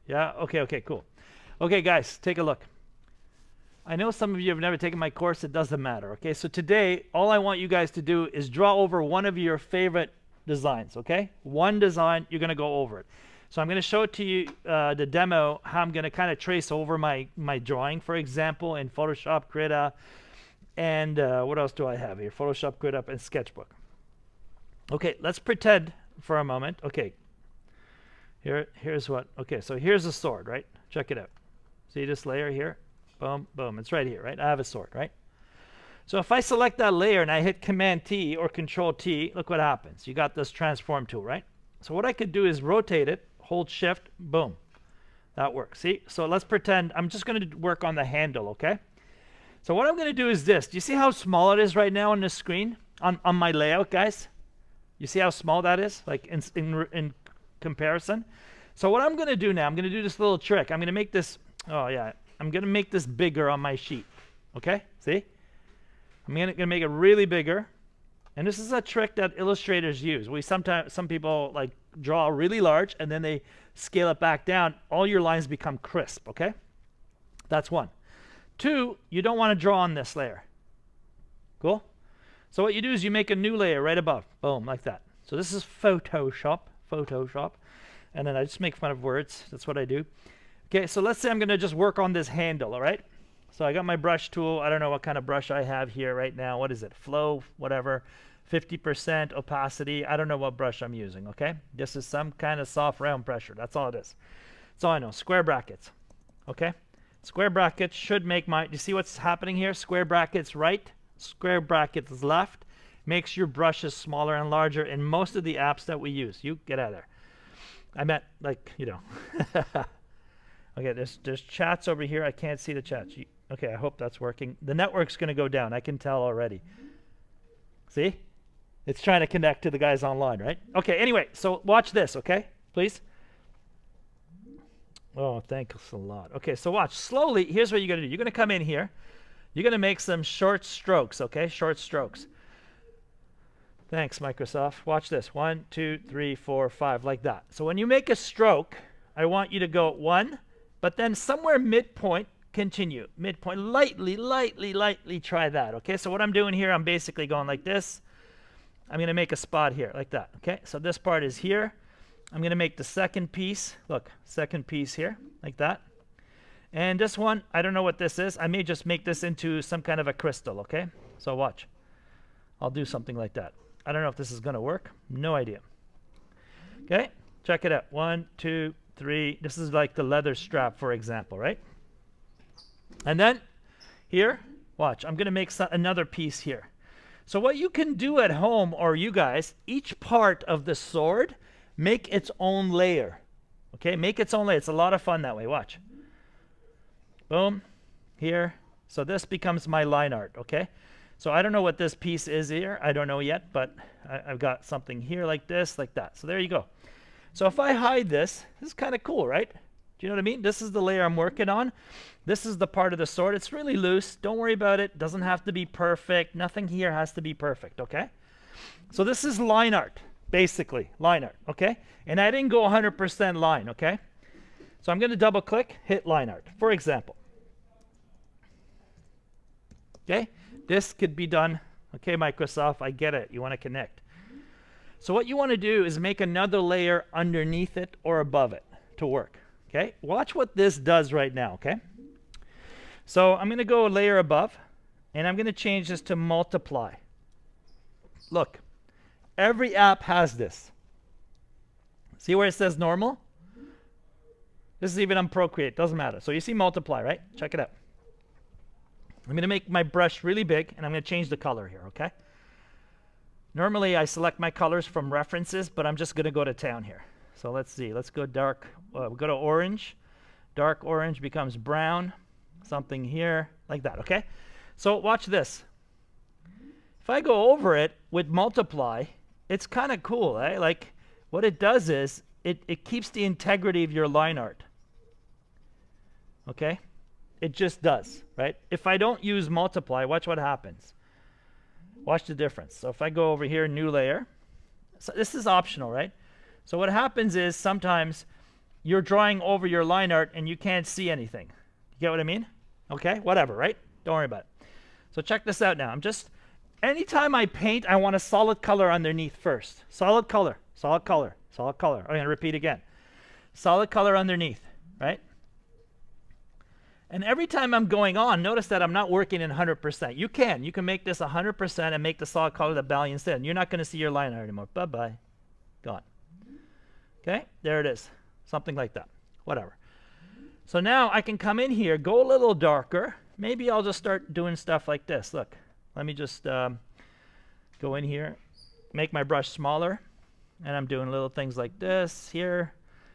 Yeah? Okay, okay, cool. Okay, guys, take a look. I know some of you have never taken my course. It doesn't matter, okay? So today, all I want you guys to do is draw over one of your favorite designs, okay? One design, you're going to go over it. So I'm going to show it to you, the demo, how I'm going to kind of trace over my drawing, for example, in Photoshop, Krita, and what else do I have here? Photoshop, Krita, and Sketchbook. Okay, let's pretend for a moment. Okay, here's what. Okay, so here's a sword, right? Check it out. See this layer here? Boom, boom. It's right here, right? I have a sword, right? So if I select that layer and I hit Command T or Control T, look what happens. You got this transform tool, right? So what I could do is rotate it, hold Shift, boom. That works. See? So let's pretend I'm just going to work on the handle, okay? So what I'm going to do is this. Do you see how small it is right now on the screen on my layout, guys? You see how small that is, like in comparison? So what I'm going to do now, I'm going to do this little trick. I'm going to make this, oh yeah, I'm going to make this bigger on my sheet. Okay? See? I'm going to make it really bigger. And this is a trick that illustrators use. Some people like draw really large and then they scale it back down. All your lines become crisp, okay? That's one. Two, you don't want to draw on this layer. Cool? So what you do is you make a new layer right above. Boom, like that. So this is Photoshop. And then I just make fun of words. That's what I do. Okay, so let's say I'm going to just work on this handle, all right? So I got my brush tool. I don't know what kind of brush I have here right now. What is it? Flow, whatever. 50% opacity. I don't know what brush I'm using, okay? This is some kind of soft round pressure. That's all it is. That's all I know. Square brackets, okay? Square brackets should make my, do you see what's happening here? Square brackets right, square brackets left. Makes your brushes smaller and larger in most of the apps that we use. You get out of there. I meant like, you know. Okay, there's chats over here. I can't see the chats. Okay, I hope that's working. The network's going to go down. I can tell already. See? It's trying to connect to the guys online, right? Okay, anyway, so watch this, okay? Please. Oh, thanks a lot. Okay, so watch. Slowly, here's what you're going to do. You're going to come in here. You're going to make some short strokes, okay? Short strokes. Thanks, Microsoft. Watch this. 1, 2, 3, 4, 5, like that. So when you make a stroke, I want you to go 1, but then somewhere midpoint, continue. Midpoint, lightly try that, okay? So what I'm doing here, I'm basically going like this. I'm going to make a spot here, like that, okay? So this part is here. I'm going to make the second piece, look, second piece here, like that. And this one, I don't know what this is. I may just make this into some kind of a crystal, okay? So watch. I'll do something like that. I don't know if this is going to work. No idea. Okay, check it out. 1, 2, 3. This is like the leather strap, for example, right? And then here, watch. I'm going to make another piece here. So what you can do at home, or you guys, each part of the sword, make its own layer. Okay, make its own layer. It's a lot of fun that way. Watch. Boom. Here. So this becomes my line art, okay? So I don't know what this piece is here. I don't know yet, but I've got something here like this, like that. So there you go. So if I hide this, this is kind of cool, right? Do you know what I mean? This is the layer I'm working on. This is the part of the sword. It's really loose. Don't worry about it. Doesn't have to be perfect. Nothing here has to be perfect, okay? So this is line art, basically, line art, okay? And I didn't go 100% line, okay? So I'm going to double click, hit line art, for example. Okay? This could be done. Okay, Microsoft, I get it. You want to connect. So what you want to do is make another layer underneath it or above it to work. Okay? Watch what this does right now, okay? So I'm going to go a layer above, and I'm going to change this to multiply. Look, every app has this. See where it says normal? This is even on Procreate. Doesn't matter. So you see multiply, right? Check it out. I'm going to make my brush really big, and I'm going to change the color here, okay? Normally, I select my colors from references, but I'm just going to go to town here. So let's see. Let's go dark. We'll go to orange. Dark orange becomes brown. Something here, like that, okay? So watch this. If I go over it with multiply, it's kind of cool, eh? Like, what it does is, it keeps the integrity of your line art. Okay? It just does, right? If I don't use multiply, watch what happens. Watch the difference. So if I go over here, new layer. So this is optional, right? So what happens is sometimes you're drawing over your line art and you can't see anything. You get what I mean? Okay, whatever, right? Don't worry about it. So check this out now. Anytime I paint, I want a solid color underneath first. Solid color, solid color, solid color. I'm gonna repeat again. Solid color underneath, right? And every time I'm going on, notice that I'm not working in 100%. You can make this 100% and make the solid color the value instead. You're not gonna see your line art anymore. Bye-bye, gone. Okay, there it is. Something like that, whatever. So now I can come in here, go a little darker. Maybe I'll just start doing stuff like this. Look, let me just go in here, make my brush smaller, and I'm doing little things like this here.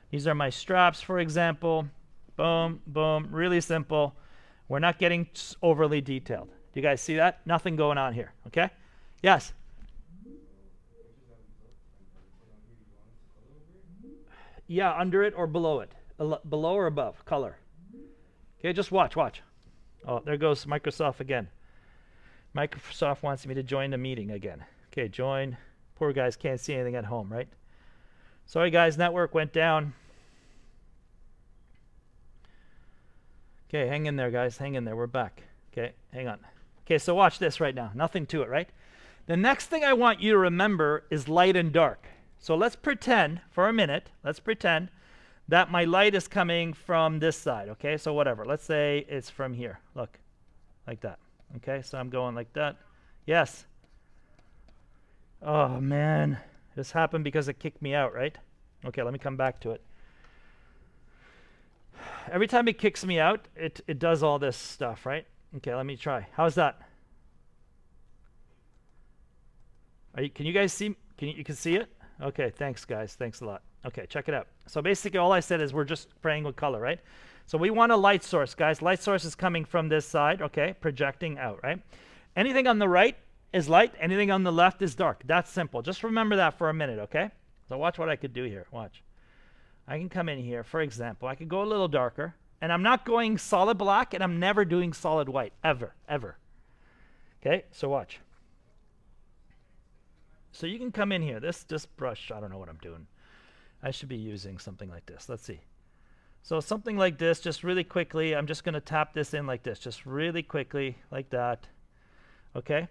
These are my straps, for example. Boom, boom, really simple. We're not getting overly detailed. Do you guys see that? Nothing going on here, okay? Yes? Yeah, under it or below it. Below or above, color. Okay, just watch, watch. Oh, there goes Microsoft again. Microsoft wants me to join the meeting again. Okay, join. Poor guys can't see anything at home, right? Sorry guys, network went down. Okay, hang in there guys, hang in there, we're back. Okay, hang on. Okay, so watch this right now, nothing to it, right? The next thing I want you to remember is light and dark. So let's pretend for a minute, let's pretend that my light is coming from this side, okay? So whatever, let's say it's from here, look, like that. Okay, so I'm going like that. Yes. Oh man, this happened because it kicked me out, right? Okay, let me come back to it. Every time it kicks me out, it does all this stuff, right? Okay, let me try. How's that? Can you guys see? You can see it? Okay, thanks guys. Thanks a lot. Okay, check it out. So basically all I said is we're just playing with color, right? So we want a light source, guys. Light source is coming from this side, okay? Projecting out, right? Anything on the right is light. Anything on the left is dark. That's simple. Just remember that for a minute, okay? So watch what I could do here. Watch. I can come in here, for example. I could go a little darker. And I'm not going solid black, and I'm never doing solid white. Ever, ever. Okay, so watch. So you can come in here. This brush, I don't know what I'm doing. I should be using something like this. Let's see. So something like this, just really quickly. I'm just going to tap this in like this, just really quickly, like that. Okay?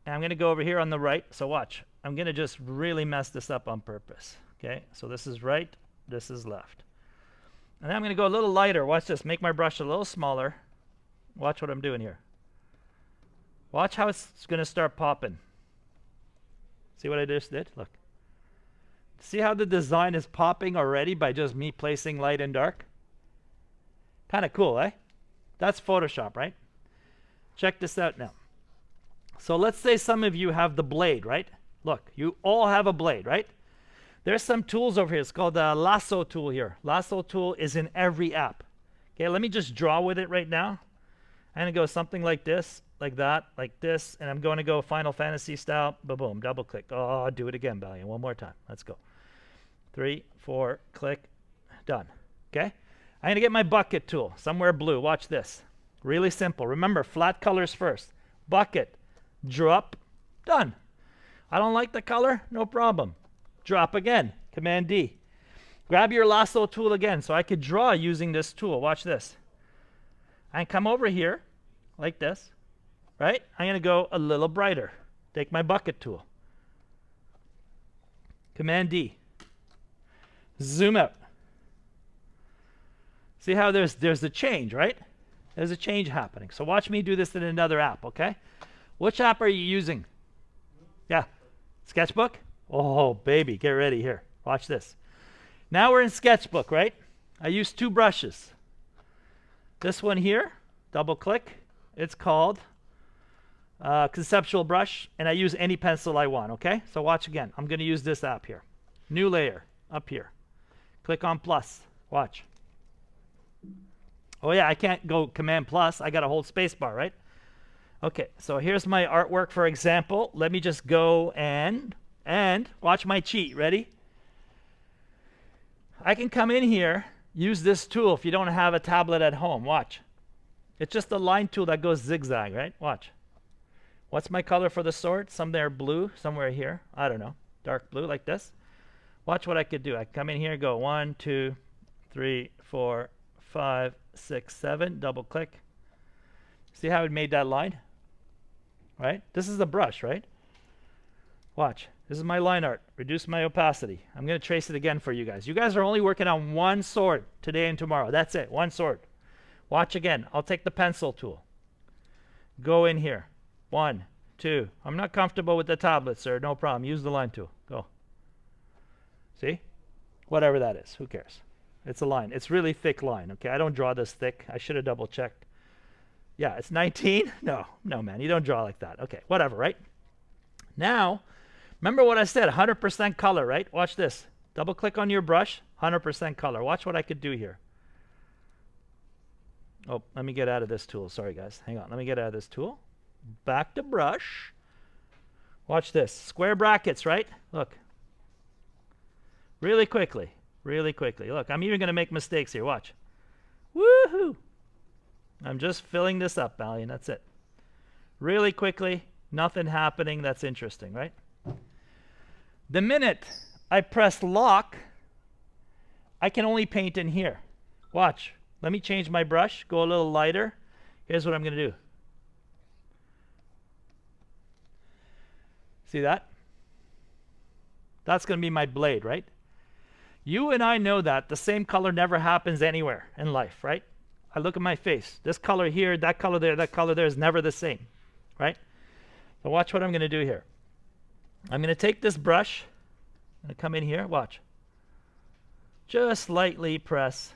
And I'm going to go over here on the right. So watch. I'm going to just really mess this up on purpose. Okay? So this is right, this is left. And then I'm going to go a little lighter. Watch this. Make my brush a little smaller. Watch what I'm doing here. Watch how it's going to start popping. See what I just did? Look. See how the design is popping already by just me placing light and dark? Kind of cool, eh? That's Photoshop, right? Check this out now. So let's say some of you have the blade, right? Look, you all have a blade, right? There's some tools over here. It's called the Lasso Tool here. Lasso Tool is in every app. Okay, let me just draw with it right now. I'm going to go something like this, like that, like this, and I'm going to go Final Fantasy style. Boom, double click. Oh, do it again, Valiant. One more time. Let's go. 3, 4, click, done. Okay? I'm going to get my bucket tool, somewhere blue. Watch this. Really simple. Remember, flat colors first. Bucket, drop, done. I don't like the color, no problem. Drop again, Command D. Grab your lasso tool again, so I could draw using this tool. Watch this. I come over here, like this, right? I'm going to go a little brighter. Take my bucket tool. Command D. Zoom out. See how there's a change, right? There's a change happening. So watch me do this in another app, okay? Which app are you using? Yeah, Sketchbook? Oh, baby, get ready here. Watch this. Now we're in Sketchbook, right? I use 2 brushes. This one here, double click. It's called Conceptual Brush, and I use any pencil I want, okay? So watch again. I'm going to use this app here. New layer, up here. Click on plus. Watch. Oh yeah, I can't go Command plus. I got to hold space bar, right? Okay, so here's my artwork, for example. Let me just go and watch my cheat. Ready? I can come in here, use this tool if you don't have a tablet at home. Watch. It's just a line tool that goes zigzag, right? Watch. What's my color for the sword? Somewhere blue, somewhere here. I don't know. Dark blue, like this. Watch what I could do. I come in here, go 1, 2, 3, 4, 5, 6, 7. Double click. See how it made that line? Right? This is the brush, right? Watch. This is my line art. Reduce my opacity. I'm going to trace it again for you guys. You guys are only working on one sword today and tomorrow. That's it. One sword. Watch again. I'll take the pencil tool. Go in here. 1, 2. I'm not comfortable with the tablet, sir. No problem. Use the line tool. Go. See? Whatever that is. Who cares? It's a line. It's really thick line. Okay, I don't draw this thick. I should have double checked. Yeah, it's 19. No, man. You don't draw like that. Okay, whatever, right? Now, remember what I said, 100% color, right? Watch this. Double click on your brush, 100% color. Watch what I could do here. Oh, let me get out of this tool. Sorry, guys. Hang on. Let me get out of this tool. Back to brush. Watch this. Square brackets, right? Look. Really quickly. Really quickly. Look, I'm even going to make mistakes here. Watch. Woohoo! I'm just filling this up, Valiant. That's it. Really quickly. Nothing happening. That's interesting, right? The minute I press lock, I can only paint in here. Watch. Let me change my brush. Go a little lighter. Here's what I'm going to do. See that? That's going to be my blade, right? You and I know that the same color never happens anywhere in life, right? I look at my face. This color here, that color there is never the same, right? So watch what I'm going to do here. I'm going to take this brush. I'm going to come in here. Watch. Just lightly press.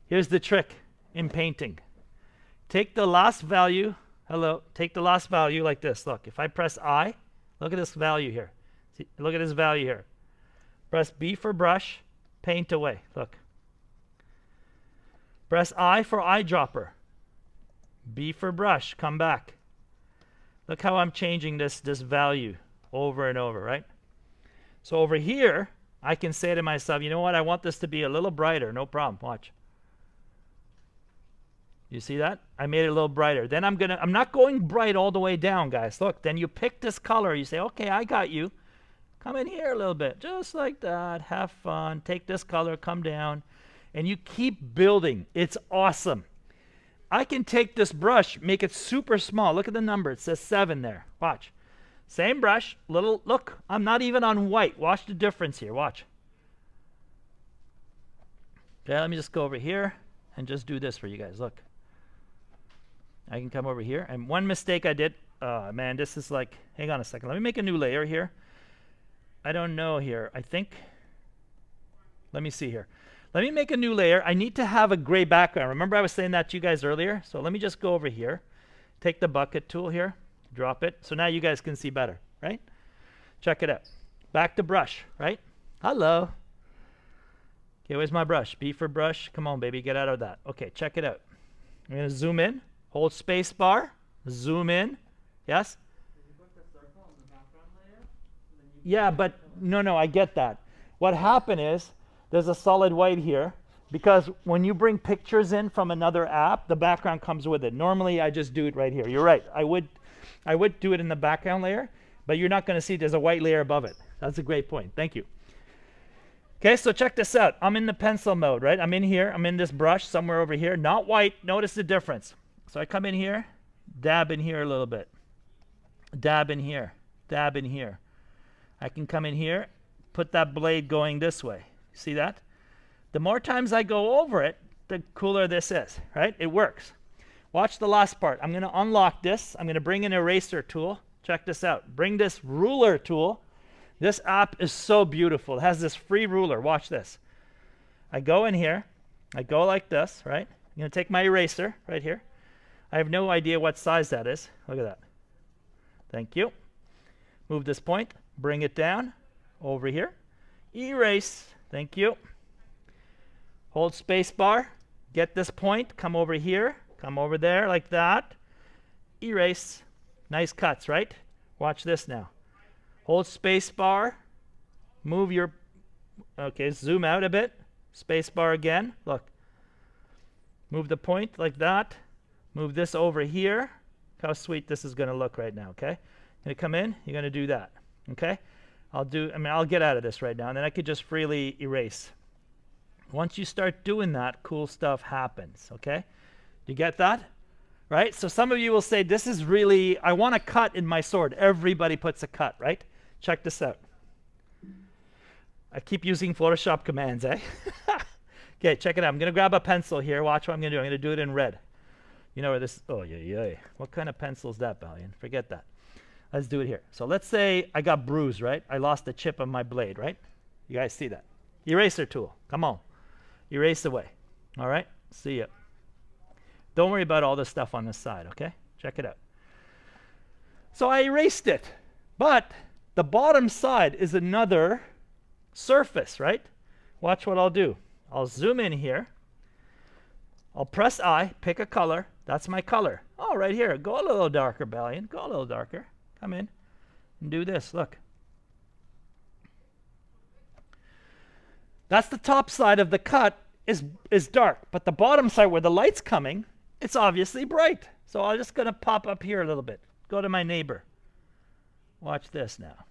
Here's the trick in painting. Take the last value. Hello. Take the last value like this. Look, if I press I, look at this value here. See, look at this value here. Press B for brush. Paint away. Look. Press I for eyedropper. B for brush. Come back. Look how I'm changing this value over and over, right? So over here, I can say to myself, you know what? I want this to be a little brighter. No problem. Watch. You see that? I made it a little brighter. Then I'm not going bright all the way down, guys. Look, then you pick this color. You say, okay, I got you. Come in here a little bit. Just like that. Have fun. Take this color, come down. And you keep building. It's awesome. I can take this brush, make it super small. Look at the number. It says 7 there. Watch. Same brush. Little. Look, I'm not even on white. Watch the difference here. Watch. Okay, let me just go over here and just do this for you guys. Look. I can come over here. And one mistake I did. Man, this is like, hang on a second. Let me make a new layer here. I don't know here. I think. Let me see here. Let me make a new layer. I need to have a gray background. Remember I was saying that to you guys earlier? So let me just go over here. Take the bucket tool here. Drop it. So now you guys can see better, right? Check it out. Back to brush, right? Hello. Okay, where's my brush? B for brush. Come on, baby. Get out of that. Okay, check it out. I'm going to zoom in. Hold space bar. Zoom in. Yes? Did you put the circle on the background layer? Yeah, but no, I get that. What happened is there's a solid white here because when you bring pictures in from another app, the background comes with it. Normally, I just do it right here. You're right. I would do it in the background layer, but you're not going to see there's a white layer above it. That's a great point. Thank you. Okay, so check this out. I'm in the pencil mode, right? I'm in here. I'm in this brush somewhere over here. Not white. Notice the difference. So I come in here, dab in here a little bit. Dab in here. Dab in here. I can come in here, put that blade going this way. See that? The more times I go over it, the cooler this is, right? It works. Watch the last part. I'm going to unlock this. I'm going to bring an eraser tool. Check this out. Bring this ruler tool. This app is so beautiful. It has this free ruler. Watch this. I go in here. I go like this, right? I'm going to take my eraser right here. I have no idea what size that is. Look at that. Thank you. Move this point. Bring it down over here. Erase. Thank you. Hold space bar. Get this point. Come over here. Come over there like that. Erase. Nice cuts, right? Watch this now. Hold space bar. Move your... Okay, zoom out a bit. Space bar again. Look. Move the point like that. Move this over here. Look how sweet this is going to look right now, okay? Going to come in. You're going to do that, okay? I'll get out of this right now, and then I could just freely erase. Once you start doing that, cool stuff happens, okay? Do you get that? Right? So some of you will say, this is really, I want a cut in my sword. Everybody puts a cut, right? Check this out. I keep using Photoshop commands, eh? Okay, check it out. I'm going to grab a pencil here. Watch what I'm going to do. I'm going to do it in red. You know where this, oh, yeah. What kind of pencil is that, Valiant? Forget that. Let's do it here. So let's say I got bruised, right? I lost a chip on my blade, right? You guys see that? Eraser tool. Come on. Erase away. All right? See ya. Don't worry about all this stuff on this side, okay? Check it out. So I erased it. But the bottom side is another surface, right? Watch what I'll do. I'll zoom in here. I'll press I, pick a color. That's my color. Oh, right here. Go a little darker, Valiant. Go a little darker. Come in and do this. Look. That's the top side of the cut is dark, but the bottom side where the light's coming, it's obviously bright. So I'm just going to pop up here a little bit. Go to my neighbor. Watch this now.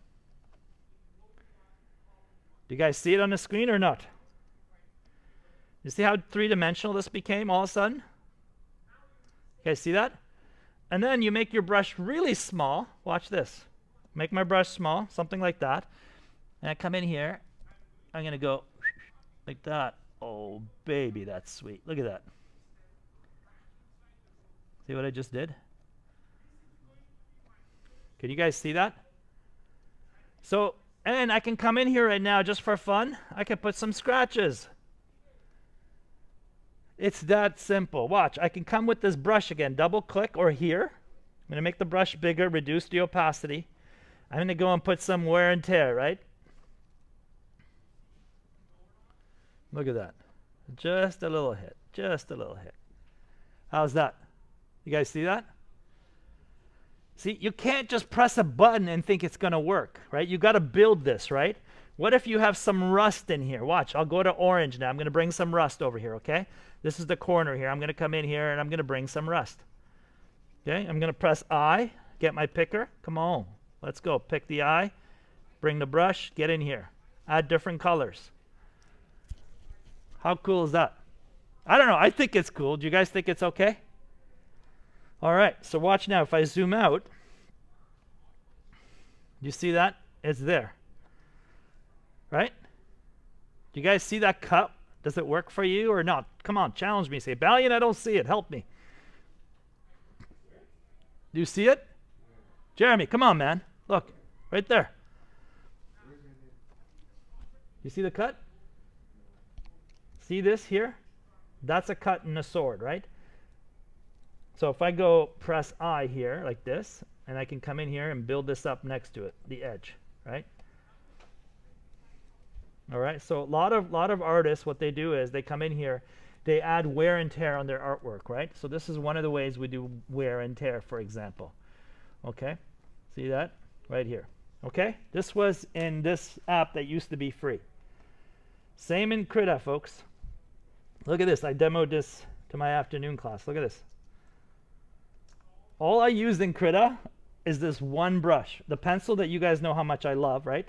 Do you guys see it on the screen or not? You see how three-dimensional this became all of a sudden? You guys see that? And then you make your brush really small. Watch this. Make my brush small, something like that. And I come in here. I'm going to go like that. Oh, baby, that's sweet. Look at that. See what I just did? Can you guys see that? So, and I can come in here right now just for fun. I can put some scratches. It's that simple. Watch, I can come with this brush again, double click or here. I'm going to make the brush bigger, reduce the opacity. I'm going to go and put some wear and tear, right? Look at that. Just a little hit. Just a little hit. How's that? You guys see that? See, you can't just press a button and think it's going to work, right? You got to build this, right? What if you have some rust in here? Watch, I'll go to orange now. I'm going to bring some rust over here, okay? This is the corner here. I'm going to come in here and I'm going to bring some rust. Okay, I'm going to press I, get my picker. Come on, let's go. Pick the eye, bring the brush, get in here. Add different colors. How cool is that? I don't know. I think it's cool. Do you guys think it's okay? All right, so watch now. If I zoom out, you see that? It's there. Right? Do you guys see that cut? Does it work for you or not? Come on, challenge me. Say, Valiant, I don't see it. Help me. Do you see it? Jeremy, come on, man. Look, right there. You see the cut? See this here? That's a cut in the sword, right? So if I go press I here like this, and I can come in here and build this up next to it, the edge, right? All right, so a lot of artists, what they do is they come in here, they add wear and tear on their artwork, right? So this is one of the ways we do wear and tear, for example. Okay, see that? Right here. Okay, this was in this app that used to be free. Same in Krita, folks. Look at this. I demoed this to my afternoon class. Look at this. All I used in Krita is this one brush. The pencil that you guys know how much I love, right?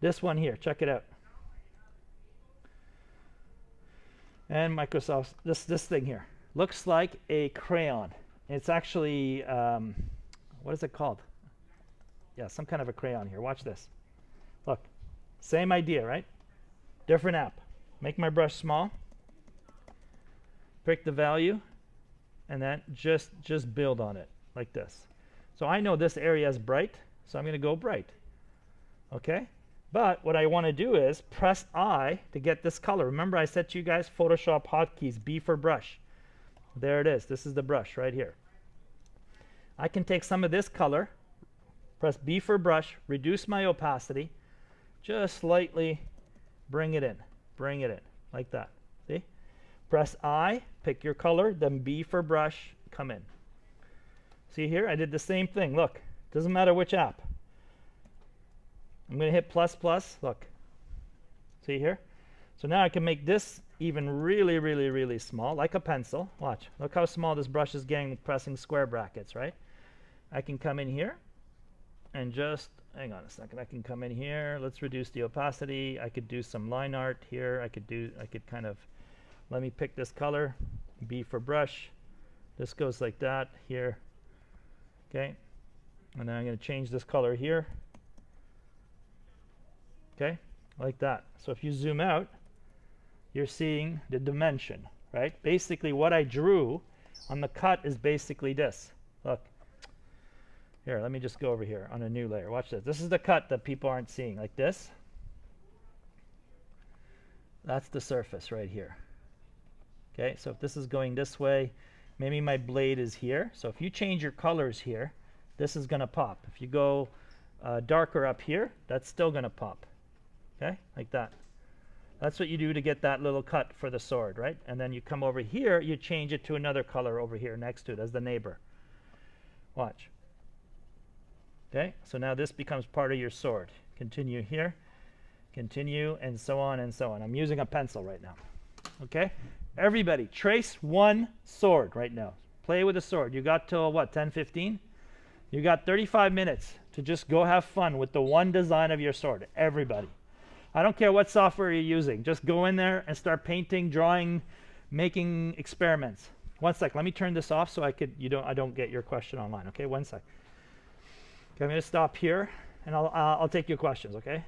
This one here. Check it out. And Microsoft's, this thing here. Looks like a crayon. It's actually, what is it called? Yeah, some kind of a crayon here. Watch this. Look. Same idea, right? Different app. Make my brush small. Pick the value. And then just build on it like this. So I know this area is bright, so I'm going to go bright. Okay? But what I want to do is press I to get this color. Remember I said to you guys, Photoshop hotkeys, B for brush. There it is. This is the brush right here. I can take some of this color, press B for brush, reduce my opacity, just slightly bring it in, like that. See? Press I, pick your color, then B for brush, come in. See here? I did the same thing. Look, doesn't matter which app. I'm going to hit plus plus. Look. See here? So now I can make this even really, really, really small, like a pencil. Watch. Look how small this brush is getting pressing square brackets, right? I can come in here and just hang on a second. I can come in here. Let's reduce the opacity. I could do some line art here. I could kind of, let me pick this color, B for brush. This goes like that here. Okay. And then I'm going to change this color here. Okay, like that. So if you zoom out, you're seeing the dimension, right? Basically what I drew on the cut is basically this. Look. Here, let me just go over here on a new layer. Watch this. This is the cut that people aren't seeing, like this. That's the surface right here. Okay, so if this is going this way, maybe my blade is here. So if you change your colors here, this is going to pop. If you go darker up here, that's still going to pop. Okay, like that. That's what you do to get that little cut for the sword, right? And then you come over here, you change it to another color over here next to it as the neighbor. Watch. Okay, so now this becomes part of your sword. Continue here, continue, and so on and so on. I'm using a pencil right now. Okay, everybody, trace one sword right now. Play with a sword. You got till what, 10, 15? You got 35 minutes to just go have fun with the one design of your sword. Everybody. I don't care what software you're using. Just go in there and start painting, drawing, making experiments. One sec. Let me turn this off so I don't get your question online. Okay, one sec. Okay, I'm going to stop here, and I'll take your questions. Okay.